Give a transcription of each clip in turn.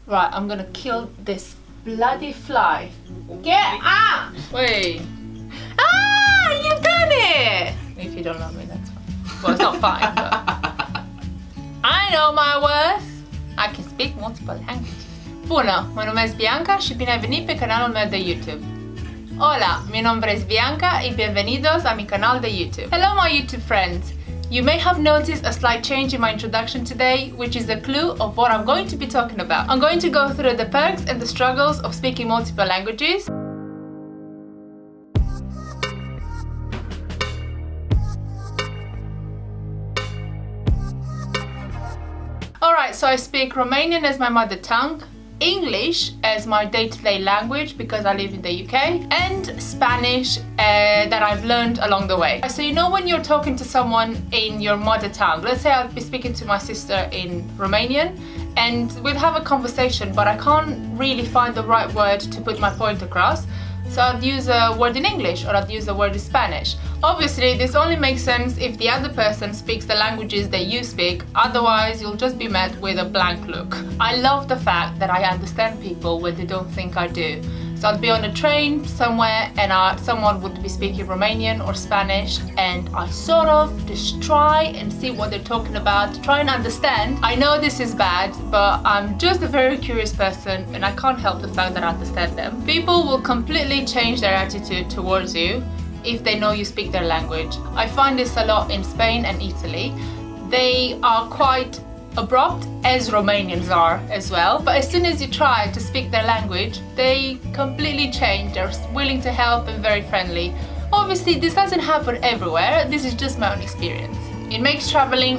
Right, I'm gonna kill this bloody fly. Get out! Wait. Ah, you've done it! If you don't love me, that's fine. Well, it's not fine, but I know my worth. I can speak multiple languages. Bună, mă numesc Bianca și bine ai venit pe canalul meu de YouTube. Hola, mi nombre es Bianca y bienvenidos a mi canal de YouTube. Hello my YouTube friends. You may have noticed a slight change in my introduction today, which is a clue of what I'm going to be talking about. I'm going to go through the perks and the struggles of speaking multiple languages. Alright, so I speak Romanian as my mother tongue, English as my day-to-day language because I live in the UK, and Spanish that I've learned along the way. So you know when you're talking to someone in your mother tongue, let's say I'll be speaking to my sister in Romanian and we'll have a conversation, but I can't really find the right word to put my point across. So I'd use a word in English or I'd use a word in Spanish. Obviously, this only makes sense if the other person speaks the languages that you speak, otherwise you'll just be met with a blank look. I love the fact that I understand people when they don't think I do. So I'd be on a train somewhere and someone would be speaking Romanian or Spanish and I sort of just try and see what they're talking about, try and understand. I know this is bad, but I'm just a very curious person and I can't help the fact that I understand them. People will completely change their attitude towards you if they know you speak their language. I find this a lot in Spain and Italy. They are quite abrupt, as Romanians are as well, but as soon as you try to speak their language, they completely change. They're willing to help and very friendly. Obviously, this doesn't happen everywhere. This is just my own experience. It makes traveling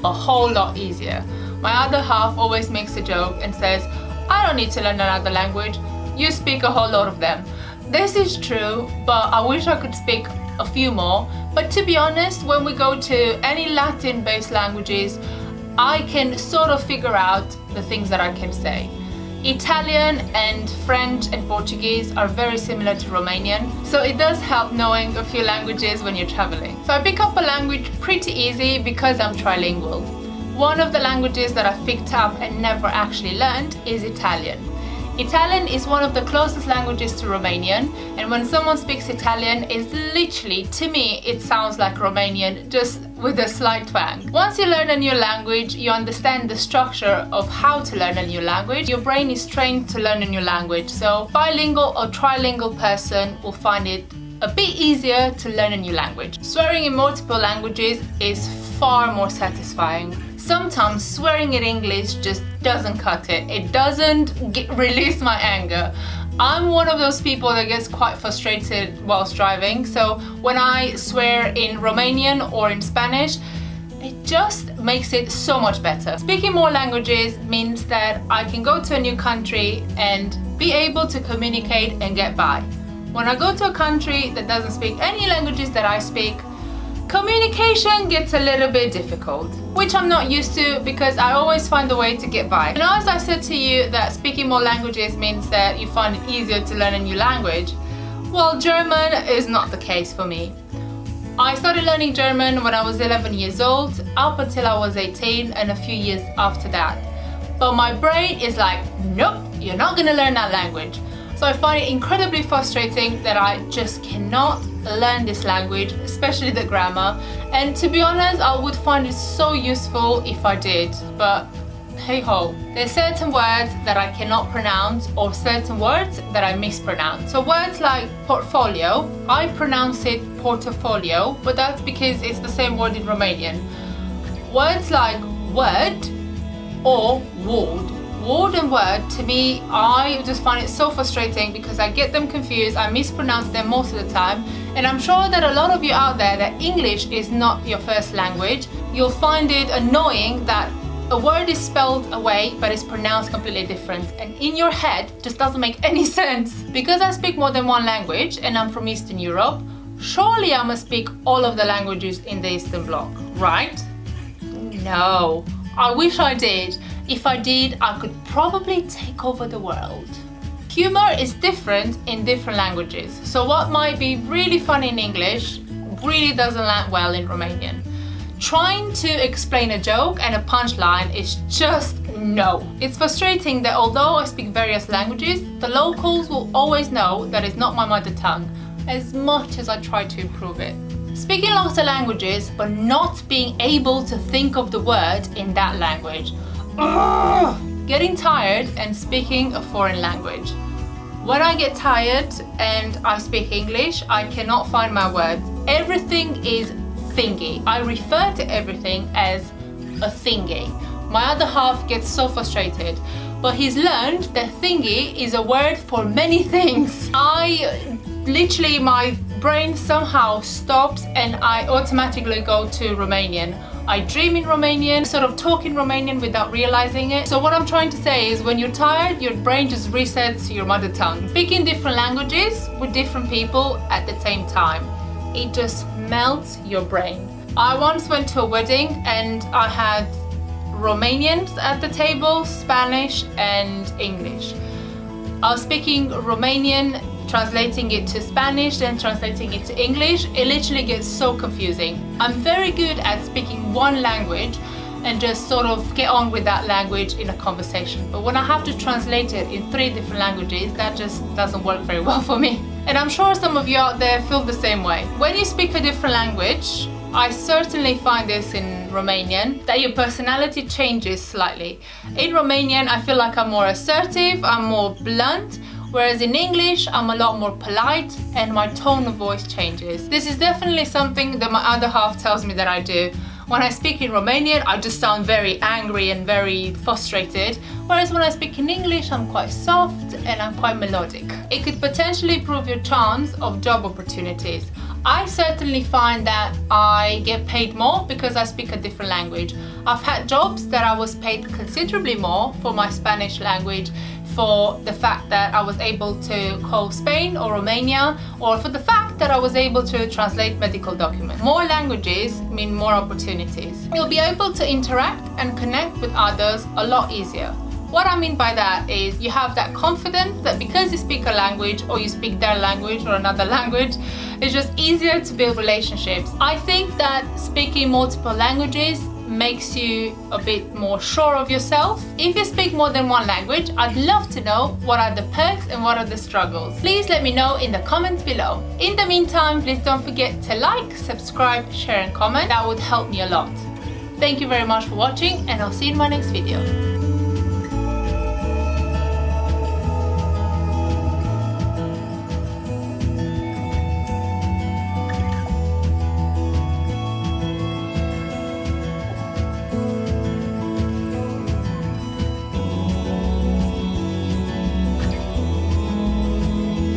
a whole lot easier. My other half always makes a joke and says, I don't need to learn another language. You speak a whole lot of them. This is true, but I wish I could speak a few more. But to be honest, when we go to any Latin-based languages, I can sort of figure out the things that I can say. Italian and French and Portuguese are very similar to Romanian, so it does help knowing a few languages when you're traveling. So I pick up a language pretty easy because I'm trilingual. One of the languages that I've picked up and never actually learned is Italian. Italian is one of the closest languages to Romanian, and when someone speaks Italian, it's literally, to me, it sounds like Romanian, just with a slight twang. Once you learn a new language, you understand the structure of how to learn a new language. Your brain is trained to learn a new language, so bilingual or trilingual person will find it a bit easier to learn a new language. Swearing in multiple languages is far more satisfying. Sometimes swearing in English just doesn't cut it. It doesn't release my anger. I'm one of those people that gets quite frustrated whilst driving, so when I swear in Romanian or in Spanish, it just makes it so much better. Speaking more languages means that I can go to a new country and be able to communicate and get by. When I go to a country that doesn't speak any languages that I speak, communication gets a little bit difficult, which I'm not used to because I always find a way to get by. And as I said to you that speaking more languages means that you find it easier to learn a new language, well, German is not the case for me. I started learning German when I was 11 years old, up until I was 18 and a few years after that. But my brain is like, nope, you're not gonna learn that language. So I find it incredibly frustrating that I just cannot learn this language, especially the grammar. And to be honest, I would find it so useful if I did, but hey ho. There's certain words that I cannot pronounce or certain words that I mispronounce. So words like portfolio, I pronounce it portfolio, but that's because it's the same word in Romanian. Words like word or word. Word and word, to me, I just find it so frustrating because I get them confused, I mispronounce them most of the time, and I'm sure that a lot of you out there that English is not your first language, you'll find it annoying that a word is spelled away but it's pronounced completely different, and in your head just doesn't make any sense. Because I speak more than one language and I'm from Eastern Europe, surely I must speak all of the languages in the Eastern Bloc, right? No, I wish I did. If I did, I could probably take over the world. Humor is different in different languages, so what might be really funny in English really doesn't land well in Romanian. Trying to explain a joke and a punchline is just no. It's frustrating that although I speak various languages, the locals will always know that it's not my mother tongue, as much as I try to improve it. Speaking lots of languages, but not being able to think of the word in that language. Ugh! Getting tired and speaking a foreign language. When I get tired and I speak English, I cannot find my words. Everything is thingy. I refer to everything as a thingy. My other half gets so frustrated, but he's learned that thingy is a word for many things. Literally, my brain somehow stops and I automatically go to Romanian. I dream in Romanian, sort of talk in Romanian without realizing it. So what I'm trying to say is when you're tired, your brain just resets to your mother tongue. Speaking different languages with different people at the same time, it just melts your brain. I once went to a wedding and I had Romanians at the table, Spanish and English. I was speaking Romanian, translating it to Spanish, then translating it to English. It literally gets so confusing. I'm very good at speaking one language and just sort of get on with that language in a conversation. But when I have to translate it in 3 different languages, that just doesn't work very well for me. And I'm sure some of you out there feel the same way. When you speak a different language, I certainly find this in Romanian, that your personality changes slightly. In Romanian, I feel like I'm more assertive, I'm more blunt, whereas in English, I'm a lot more polite and my tone of voice changes. This is definitely something that my other half tells me that I do. When I speak in Romanian, I just sound very angry and very frustrated, whereas when I speak in English, I'm quite soft and I'm quite melodic. It could potentially improve your chance of job opportunities. I certainly find that I get paid more because I speak a different language. I've had jobs that I was paid considerably more for my Spanish language, for the fact that I was able to call Spain or Romania, or for the fact that I was able to translate medical documents. More languages mean more opportunities. You'll be able to interact and connect with others a lot easier. What I mean by that is you have that confidence that because you speak a language or you speak their language or another language, it's just easier to build relationships. I think that speaking multiple languages makes you a bit more sure of yourself. If you speak more than one language, I'd love to know what are the perks and what are the struggles. Please let me know in the comments below. In the meantime, please don't forget to like, subscribe, share and comment. That would help me a lot. Thank you very much for watching and I'll see you in my next video.